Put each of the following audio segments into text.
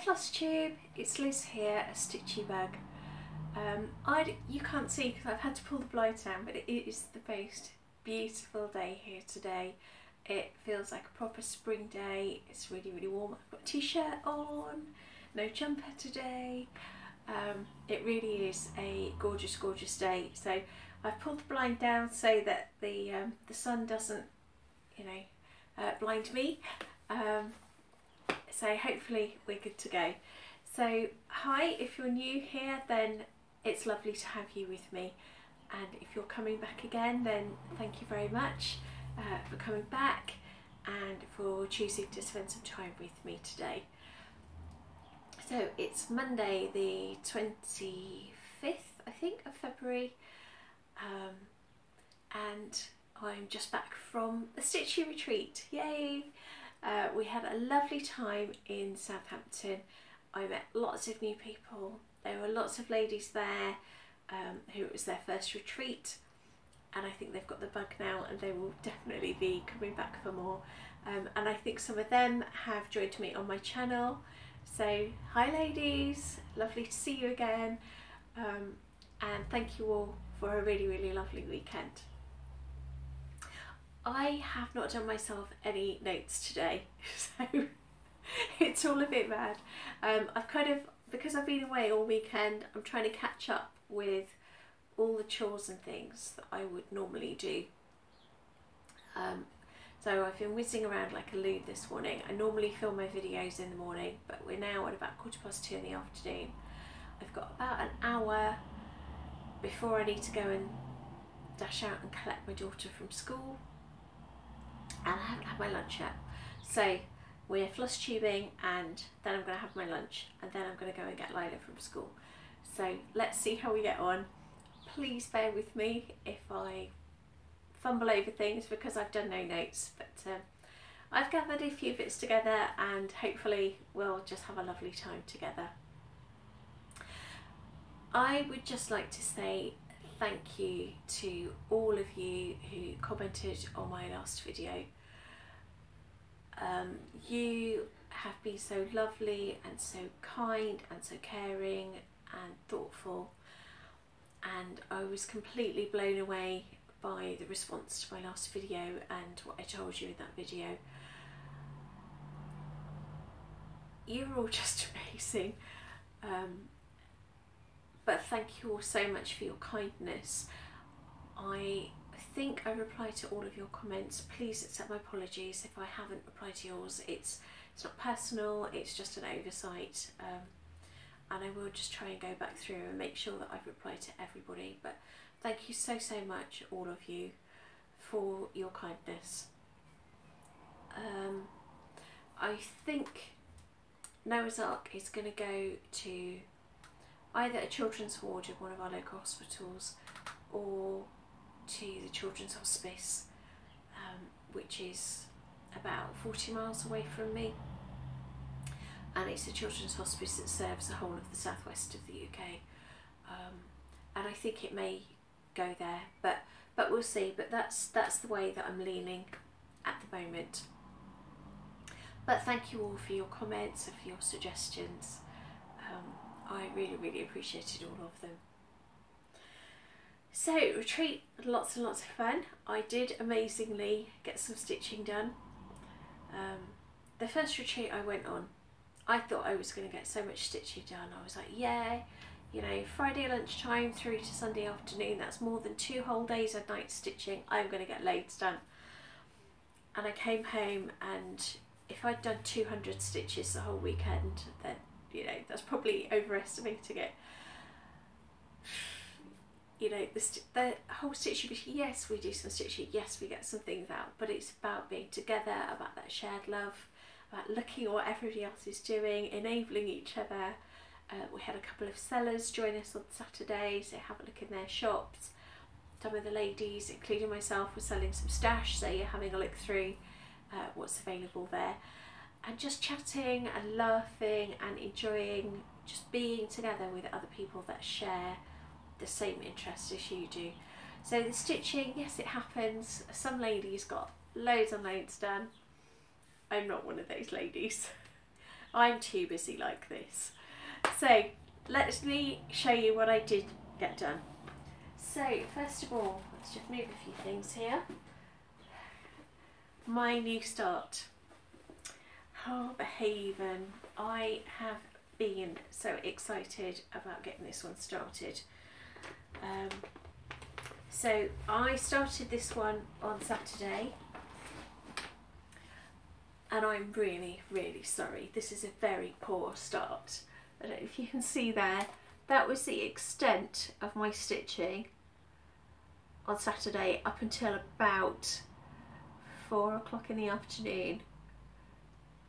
Flosstube, it's Liz here, a stitchy bug. You can't see because I've had to pull the blind down, but it is the most beautiful day here today. It feels like a proper spring day. It's really, really warm. I've got a t-shirt on, no jumper today. It really is a gorgeous, gorgeous day. So I've pulled the blind down so that the sun doesn't, blind me. So hopefully we're good to go. So hi, if you're new here, then it's lovely to have you with me. And if you're coming back again, then thank you very much for coming back and for choosing to spend some time with me today. So it's Monday the 25th, I think, of February, and I'm just back from the Stitchy retreat. Yay! We had a lovely time in Southampton. I met lots of new people. There were lots of ladies there who it was their first retreat, and I think they've got the bug now and they will definitely be coming back for more. And I think some of them have joined me on my channel. So hi ladies, lovely to see you again, and thank you all for a really, really lovely weekend. I have not done myself any notes today, so it's all a bit mad. I've kind of, because I've been away all weekend, I'm trying to catch up with all the chores and things that I would normally do. So I've been whizzing around like a loon this morning. I normally film my videos in the morning, but we're now at about 2:15 in the afternoon. I've got about an hour before I need to go and dash out and collect my daughter from school, and I haven't had my lunch yet. So we're floss tubing, and then I'm going to have my lunch, and then I'm going to go and get Lila from school. So let's see how we get on. Please bear with me if I fumble over things because I've done no notes, but I've gathered a few bits together and hopefully we'll just have a lovely time together. I would just like to say thank you to all of you who commented on my last video. You have been so lovely and so kind and so caring and thoughtful, and I was completely blown away by the response to my last video and what I told you in that video. You're all just amazing, but thank you all so much for your kindness. I think I replied to all of your comments. Please accept my apologies if I haven't replied to yours. It's not personal, it's just an oversight, and I will just try and go back through and make sure that I've replied to everybody. But thank you so, so much, all of you, for your kindness. I think Noah's Ark is going to go to either a children's ward in one of our local hospitals or to the Children's Hospice, which is about 40 miles away from me. And it's a children's hospice that serves the whole of the southwest of the UK. And I think it may go there, but we'll see. But that's the way that I'm leaning at the moment. But thank you all for your comments and for your suggestions. I really, really appreciated all of them. So retreat, lots and lots of fun. I did amazingly get some stitching done. The first retreat I went on, I thought I was going to get so much stitching done. I was like, yeah, Friday lunchtime through to Sunday afternoon, that's more than 2 whole days of night stitching. I'm going to get loads done. And I came home, and if I'd done 200 stitches the whole weekend, then, that's probably overestimating it. The whole stitching, yes, we do some stitching, yes, we get some things out, but it's about being together, about that shared love, about looking at what everybody else is doing, enabling each other. We had a couple of sellers join us on Saturday, so have a look in their shops. Some of the ladies, including myself, were selling some stash, so you're having a look through what's available there, and just chatting and laughing and enjoying just being together with other people that share the same interest as you do. So the stitching, yes, it happens. Some ladies got loads and loads done. I'm not one of those ladies. I'm too busy like this. So let me show you what I did get done. So first of all, let's just move a few things here. My new start, Harbour Haven. I have been so excited about getting this one started. So I started this one on Saturday, and I'm really, really sorry. This is a very poor start. I don't know if you can see there, that was the extent of my stitching on Saturday up until about 4 o'clock in the afternoon,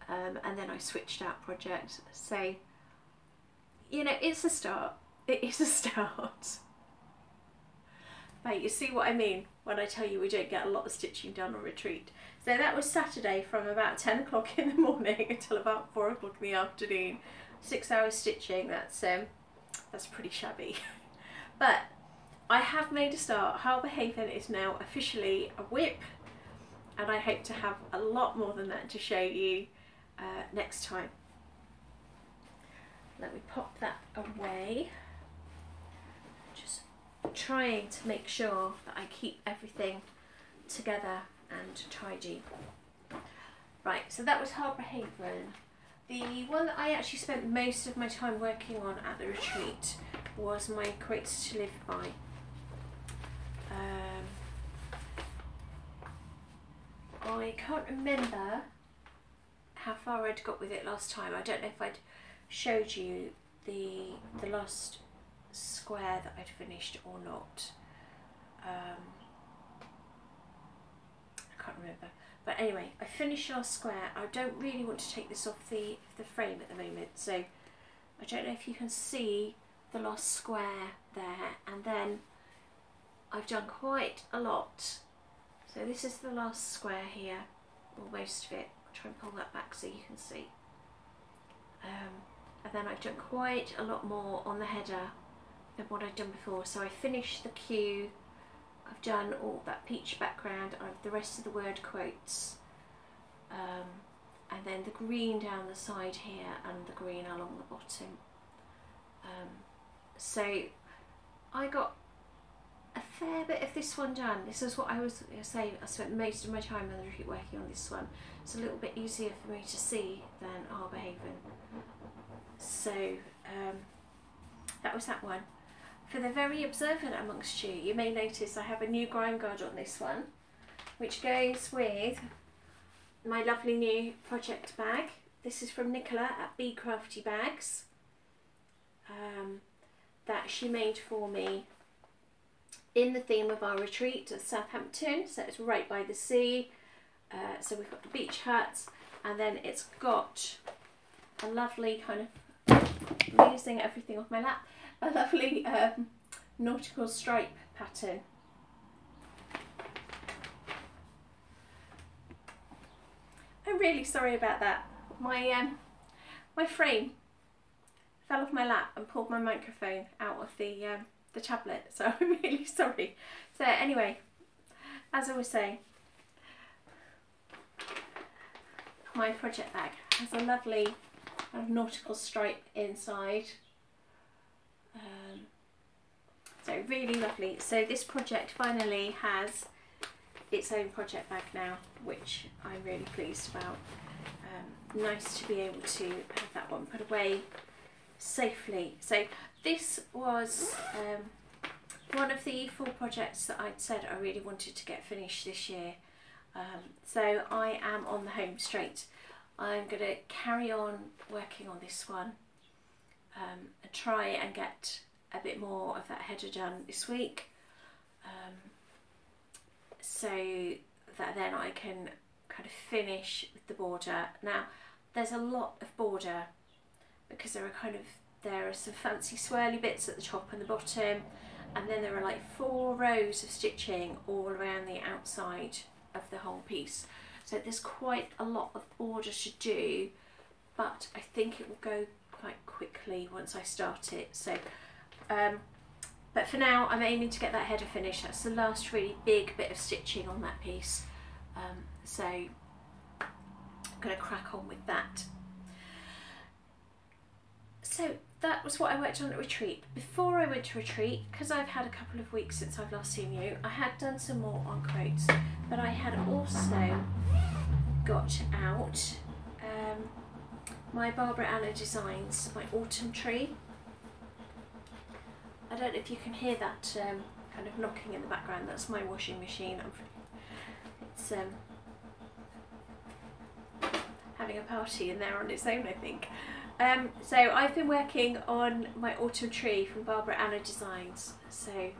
and then I switched out project. So, you know, it's a start. It is a start. But you see what I mean when I tell you we don't get a lot of stitching done on retreat. So that was Saturday from about 10 o'clock in the morning until about 4 o'clock in the afternoon. 6 hours stitching, that's pretty shabby. But I have made a start. Harbour Haven is now officially a whip, and I hope to have a lot more than that to show you next time. Let me pop that away. Just trying to make sure that I keep everything together and tidy. Right, so that was Harbour Haven. The one that I actually spent most of my time working on at the retreat was my Quotes to Live By. I can't remember how far I'd got with it last time. I don't know if I'd showed you the last square that I'd finished or not. I can't remember. But anyway, I finished last square. I don't really want to take this off the frame at the moment, so I don't know if you can see the last square there, and then I've done quite a lot. So this is the last square here, or most of it. I'll try and pull that back so you can see. And then I've done quite a lot more on the header than what I've done before. So I finished the Q, I've done all that peach background, I've the rest of the word quotes, and then the green down the side here and the green along the bottom. So I got a fair bit of this one done. This is what I was saying, I spent most of my time on the retreat working on this one. It's a little bit easier for me to see than Harbour Haven. So that was that one. For the very observant amongst you, you may notice I have a new grime guard on this one, which goes with my lovely new project bag. This is from Nicola at Bee Crafty Bags, that she made for me in the theme of our retreat at Southampton. So it's right by the sea. So we've got the beach huts, and then it's got a lovely kind of, I'm using everything off my lap, a lovely nautical stripe pattern. I'm really sorry about that. My frame fell off my lap and pulled my microphone out of the tablet, so I'm really sorry. So anyway, as I was saying, my project bag has a lovely nautical stripe inside. So really lovely. So this project finally has its own project bag now, which I'm really pleased about. Nice to be able to have that one put away safely. So this was one of the 4 projects that I'd said I really wanted to get finished this year. So I am on the home straight. I'm going to carry on working on this one and try and get a bit more of that header done this week, so that then I can kind of finish with the border. Now there's a lot of border because there are some fancy swirly bits at the top and the bottom, and then there are like 4 rows of stitching all around the outside of the whole piece. So there's quite a lot of border to do, but I think it will go quite quickly once I start it. So but for now I'm aiming to get that header finished. That's the last really big bit of stitching on that piece, so I'm going to crack on with that. So that was what I worked on at retreat. Before I went to retreat, because I've had a couple of weeks since I've last seen you, I had done some more on quotes, but I had also got out my Barbara Anna Designs, my autumn tree. I don't know if you can hear that kind of knocking in the background. That's my washing machine. It's having a party in there on its own, I think. So I've been working on my autumn tree from Barbara Anna Designs. So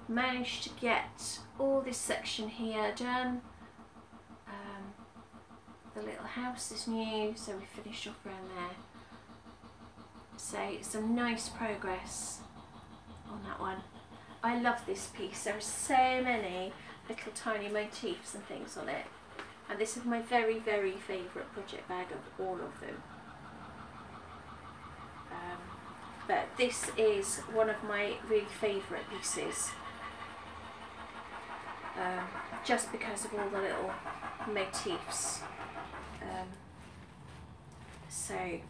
managed to get all this section here done. The little house is new, so we finished off around there. So some nice progress on that one. I love this piece. There are so many little tiny motifs and things on it. And this is my very, very favourite project bag of all of them. But this is one of my really favourite pieces. Just because of all the little motifs. So I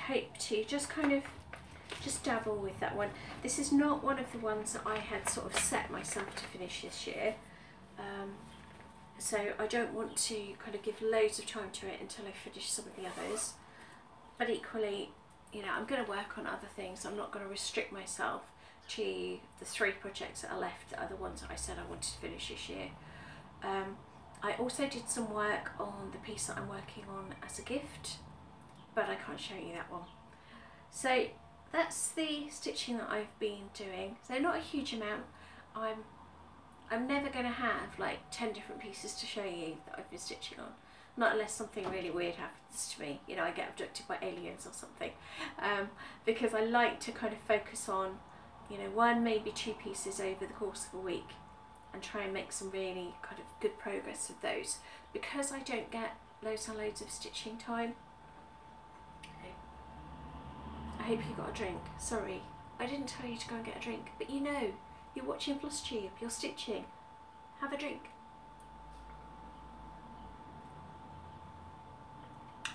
hope to just kind of dabble with that one. This is not one of the ones that I had sort of set myself to finish this year. So I don't want to kind of give loads of time to it until I finish some of the others. But equally, you know, I'm going to work on other things. I'm not going to restrict myself to the 3 projects that are left, that are the ones that I said I wanted to finish this year. I also did some work on the piece that I'm working on as a gift, but I can't show you that one. So that's the stitching that I've been doing. So not a huge amount. I'm never going to have like 10 different pieces to show you that I've been stitching on. Not unless something really weird happens to me, you know, I get abducted by aliens or something. Because I like to kind of focus on, you know, 1, maybe 2 pieces over the course of a week and try and make some really kind of good progress with those. Because I don't get loads and loads of stitching time. I hope you got a drink. Sorry, I didn't tell you to go and get a drink, but you know, you're watching Flosstube, you're stitching. Have a drink.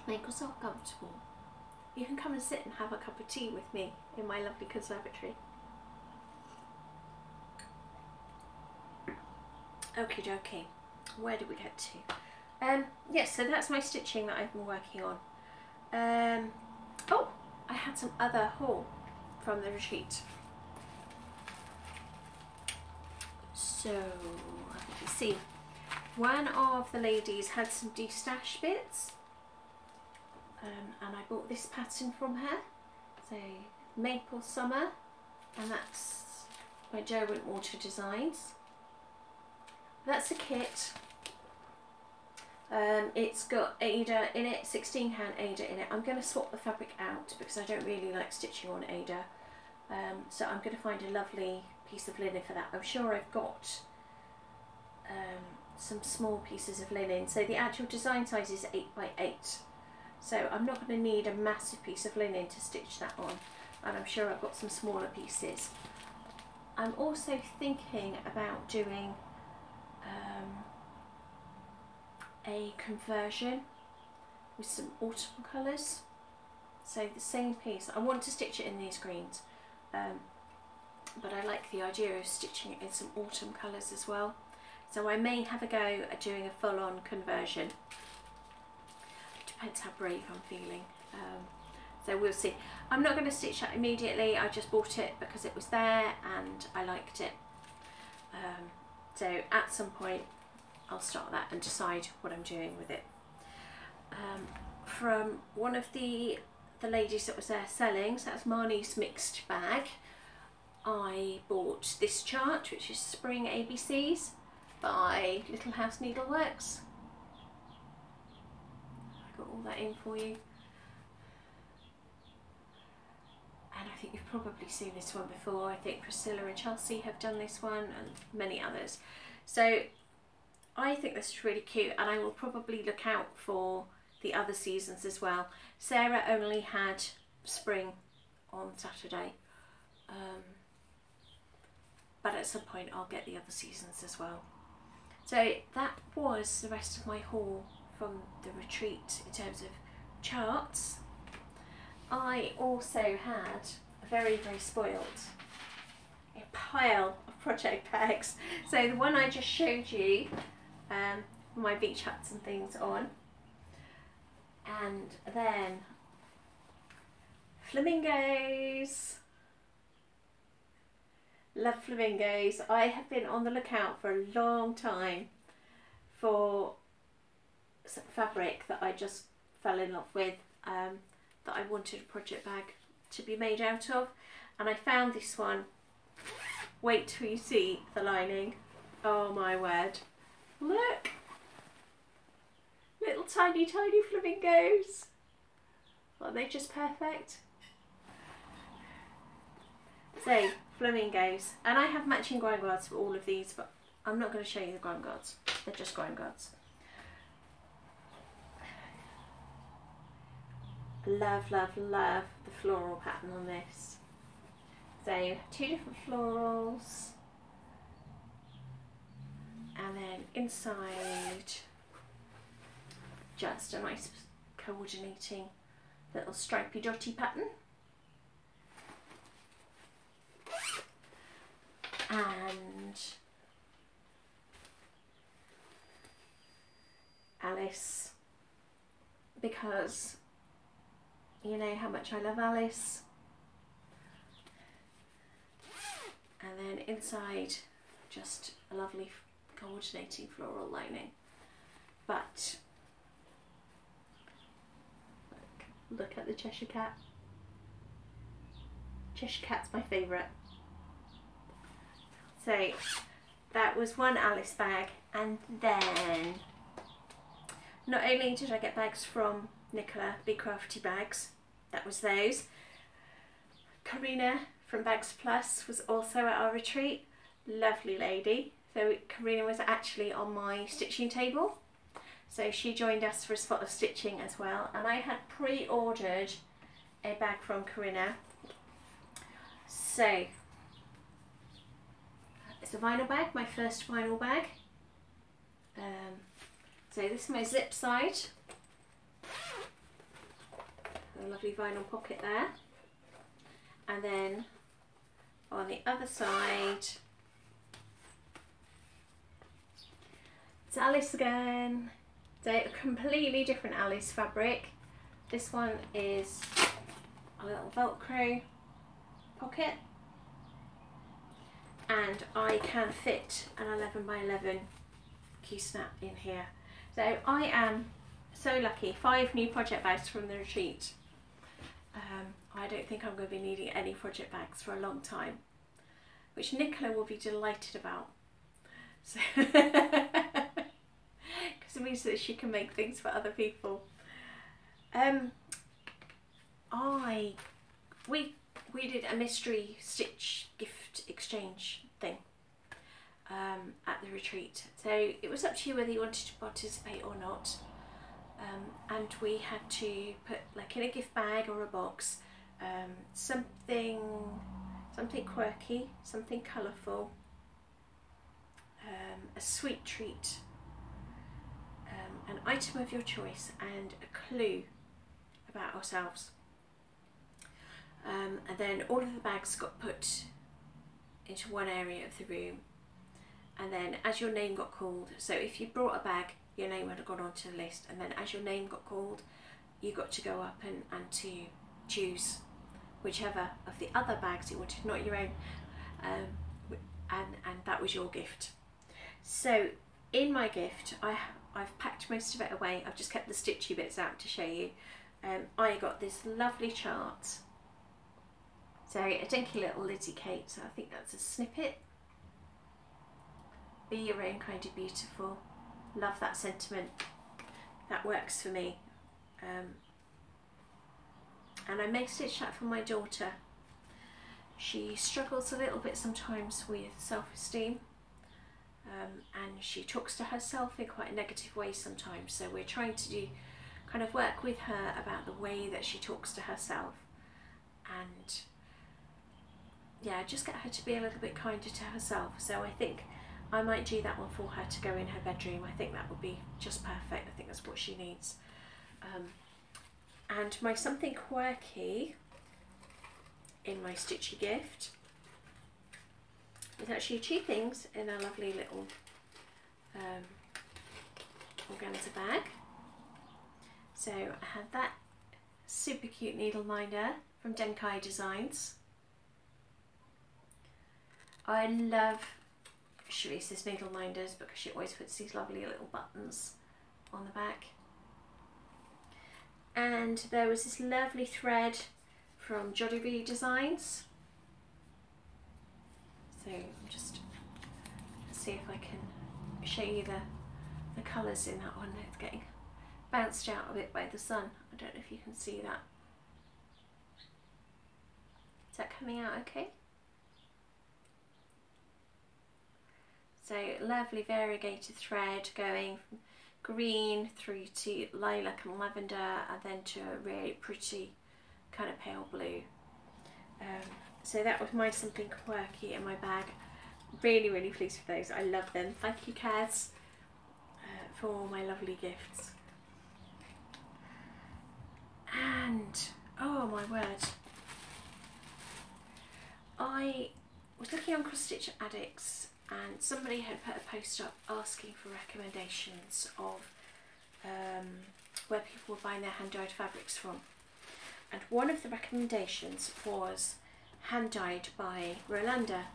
Make yourself comfortable. You can come and sit and have a cup of tea with me in my lovely conservatory. Okie dokie. Where did we get to? Yes, so that's my stitching that I've been working on. Oh, I had some other haul from the retreat. So, let me see. One of the ladies had some de-stash bits. And I bought this pattern from her. So, Maple Summer. And that's by Jo Wintwater Designs. That's a kit. It's got Ada in it, 16 count Ada in it. I'm going to swap the fabric out because I don't really like stitching on Ada. So I'm going to find a lovely piece of linen for that. I'm sure I've got some small pieces of linen. So the actual design size is 8 by 8. So I'm not going to need a massive piece of linen to stitch that on. And I'm sure I've got some smaller pieces. I'm also thinking about doing a conversion with some autumn colours. So the same piece, I want to stitch it in these greens, but I like the idea of stitching it in some autumn colours as well. So I may have a go at doing a full-on conversion. Depends how brave I'm feeling. So we'll see. I'm not going to stitch that immediately. I just bought it because it was there and I liked it. So at some point I'll start that and decide what I'm doing with it. From one of the ladies that was there selling, so that's Marnie's mixed bag, I bought this chart, which is Spring ABCs by Little House Needleworks. I got all that in for you. And I think you've probably seen this one before. I think Priscilla and Chelsea have done this one and many others. So I think this is really cute and I will probably look out for the other seasons as well. Sarah only had spring on Saturday, but at some point I'll get the other seasons as well. So that was the rest of my haul from the retreat in terms of charts. I also had a very spoiled a pile of project bags. So the one I just showed you, my beach huts and things on, and then flamingos. Love flamingos. I have been on the lookout for a long time for some fabric that I just fell in love with, that I wanted a project bag to be made out of, and I found this one. Wait till you see the lining. Oh my word. Look! Little tiny flamingos. Aren't they just perfect? So, flamingos. And I have matching ground guards for all of these, but I'm not going to show you the ground guards. They're just ground guards. Love, love, love the floral pattern on this. So, 2 different florals. And then inside, just a nice coordinating little stripy dotty pattern. And Alice, because you know how much I love Alice. And then inside, just a lovely coordinating floral lining. But look at the Cheshire Cat. Cheshire Cat's my favourite. So that was one Alice bag, and then not only did I get bags from Nicola, Big Crafty Bags, that was those. Karina from Bags Plus was also at our retreat. Lovely lady. So Karina was actually on my stitching table. So she joined us for a spot of stitching as well. And I had pre-ordered a bag from Karina. So it's a vinyl bag, my first vinyl bag. So this is my zip side. A lovely vinyl pocket there. And then on the other side, it's Alice again. So a completely different Alice fabric. This one is a little Velcro pocket, and I can fit an 11 by 11 key snap in here. So I am so lucky. 5 new project bags from the retreat. I don't think I'm going to be needing any project bags for a long time, which Nicola will be delighted about. So because it means that she can make things for other people. We did a mystery stitch gift exchange thing at the retreat. So it was up to you whether you wanted to participate or not. And we had to put, like, in a gift bag or a box, something quirky, something colourful, a sweet treat, an item of your choice, and a clue about ourselves. And then all of the bags got put into one area of the room, and then as your name got called, so if you brought a bag, your name had gone onto the list, and then as your name got called, you got to go up and to choose whichever of the other bags you wanted, not your own, and that was your gift. So in my gift, I've packed most of it away. I've just kept the stitchy bits out to show you. I got this lovely chart. So a dinky little Lizzie Kate, so I think that's a snippet. Be your own kind of beautiful. Love that sentiment. That works for me. And I may stitch that for my daughter. She struggles a little bit sometimes with self-esteem, and she talks to herself in quite a negative way sometimes, so we're trying to do kind of work with her about the way that she talks to herself, and yeah, just get her to be a little bit kinder to herself. So I think I might do that one for her to go in her bedroom. I think that would be just perfect. I think that's what she needs. And And my something quirky in my stitchy gift is actually 2 things in a lovely little organza bag. So I had that super cute needle minder from Denkai Designs. I love Sharice's needle minders because she always puts these lovely little buttons on the back. And there was this lovely thread from Jollibee Designs. So I'm just see if I can show you the colours in that one. It's getting bounced out a bit by the sun. I don't know if you can see that. Is that coming out okay? So lovely variegated thread going from green through to lilac and lavender, and then to a really pretty kind of pale blue. So that was my something quirky in my bag. Really, really pleased with those. I love them. Thank you, Kaz, for all my lovely gifts. And oh my word, I was looking on Cross Stitch Addicts, and somebody had put a post up asking for recommendations of where people were buying their hand dyed fabrics from. And one of the recommendations was hand dyed by Rolanda,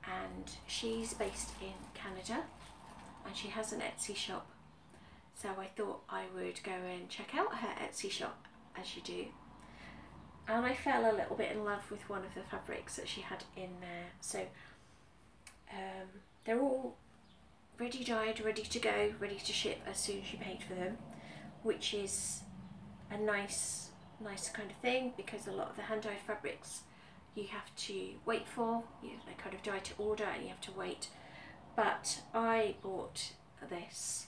and she's based in Canada and she has an Etsy shop. So I thought I would go and check out her Etsy shop, as you do. And I fell a little bit in love with one of the fabrics that she had in there. So they're all ready dyed, ready to go, ready to ship as soon as you paid for them, which is a nice kind of thing, because a lot of the hand dyed fabrics you have to wait for. They kind of dye to order and you have to wait. But I bought this,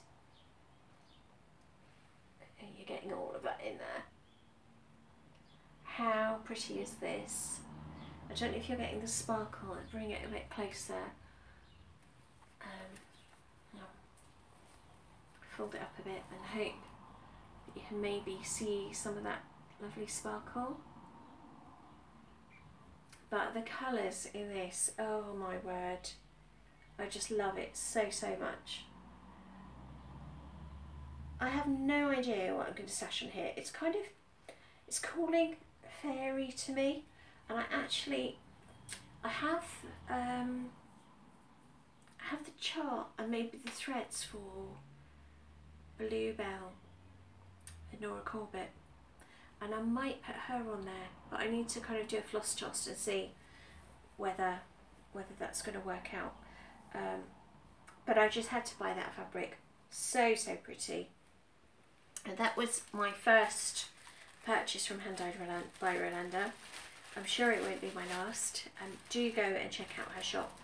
and you're getting all of that in there. How pretty is this? I don't know if you're getting the sparkle. I'll bring it a bit closer. Fold it up a bit and hope that you can maybe see some of that lovely sparkle. But the colours in this, oh my word, I just love it so much. I have no idea what I'm going to stash on here. It's kind of, it's calling fairy to me, and I have the chart and maybe the threads for Bluebell and Nora Corbett, and I might put her on there, but I need to kind of do a floss toss and see whether that's going to work out. But I just had to buy that fabric. So pretty. And that was my first purchase from Hand Dyed by Rolanda. I'm sure it won't be my last. Do go and check out her shop.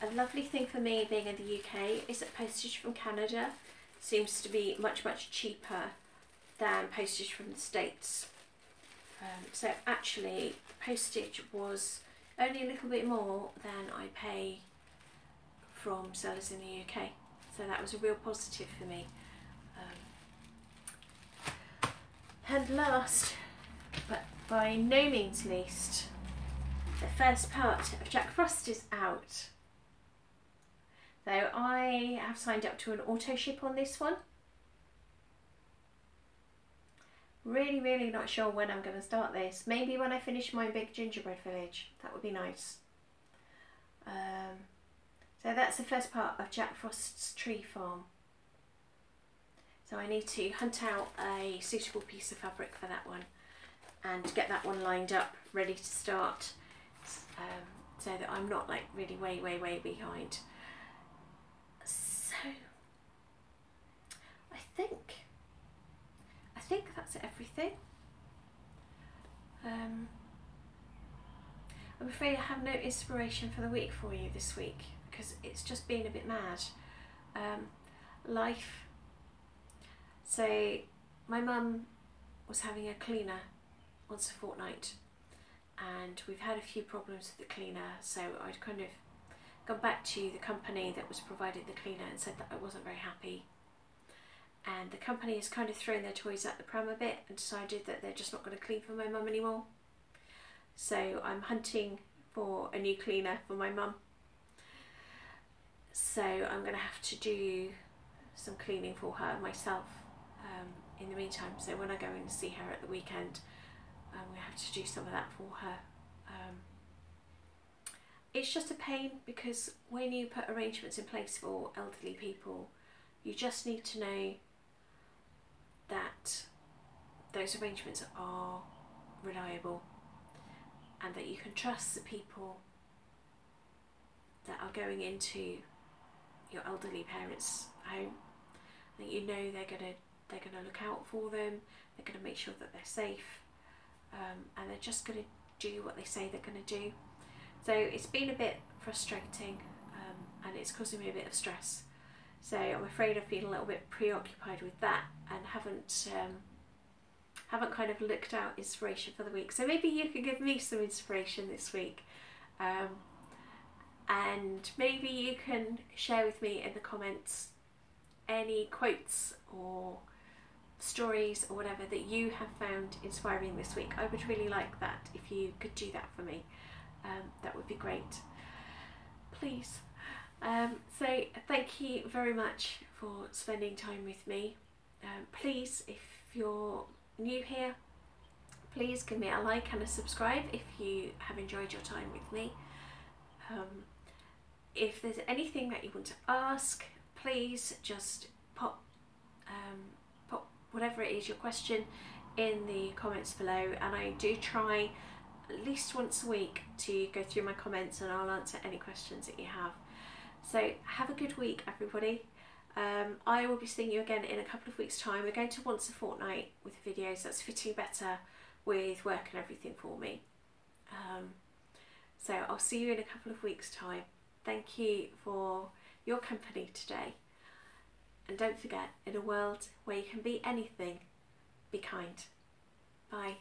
A lovely thing for me being in the UK is that postage from Canada seems to be much cheaper than postage from the States. So actually postage was only a little bit more than I pay from sellers in the UK. So that was a real positive for me. And last, but by no means least, the first part of Jack Frost is out. So I have signed up to an auto ship on this one. Really not sure when I'm going to start this. Maybe when I finish my big gingerbread village. That would be nice. So that's the first part of Jack Frost's tree farm. So I need to hunt out a suitable piece of fabric for that one and get that one lined up, ready to start, so that I'm not like really way behind. So I think that's everything. I'm afraid I have no inspiration for the week for you this week, because it's just been a bit mad. Life. So my mum was having a cleaner once a fortnight, and we've had a few problems with the cleaner, so I'd kind of gone back to the company that was providing the cleaner and said that I wasn't very happy, and the company has kind of thrown their toys at the pram a bit and decided that they're just not going to clean for my mum anymore. So I'm hunting for a new cleaner for my mum. So I'm going to have to do some cleaning for her myself in the meantime. So when I go in to see her at the weekend, we have to do some of that for her. It's just a pain because when you put arrangements in place for elderly people, you just need to know that those arrangements are reliable and that you can trust the people that are going into your elderly parents' home. That you know they're gonna look out for them, they're gonna make sure that they're safe, and they're just gonna do what they say they're gonna do. So it's been a bit frustrating, and it's causing me a bit of stress. So I'm afraid I've been a little bit preoccupied with that and haven't kind of looked out inspiration for the week. So maybe you can give me some inspiration this week, and maybe you can share with me in the comments any quotes or stories or whatever that you have found inspiring this week. I would really like that if you could do that for me. That would be great, please. So thank you very much for spending time with me. Please, if you're new here, please give me a like and a subscribe if you have enjoyed your time with me. If there's anything that you want to ask, please just pop whatever it is, your question, in the comments below, and I do try at least once a week to go through my comments and I'll answer any questions that you have. So have a good week, everybody. I will be seeing you again in a couple of weeks' time. We're going to once a fortnight with videos. That's fitting better with work and everything for me. So I'll see you in a couple of weeks' time. Thank you for your company today. And don't forget, in a world where you can be anything, be kind. Bye.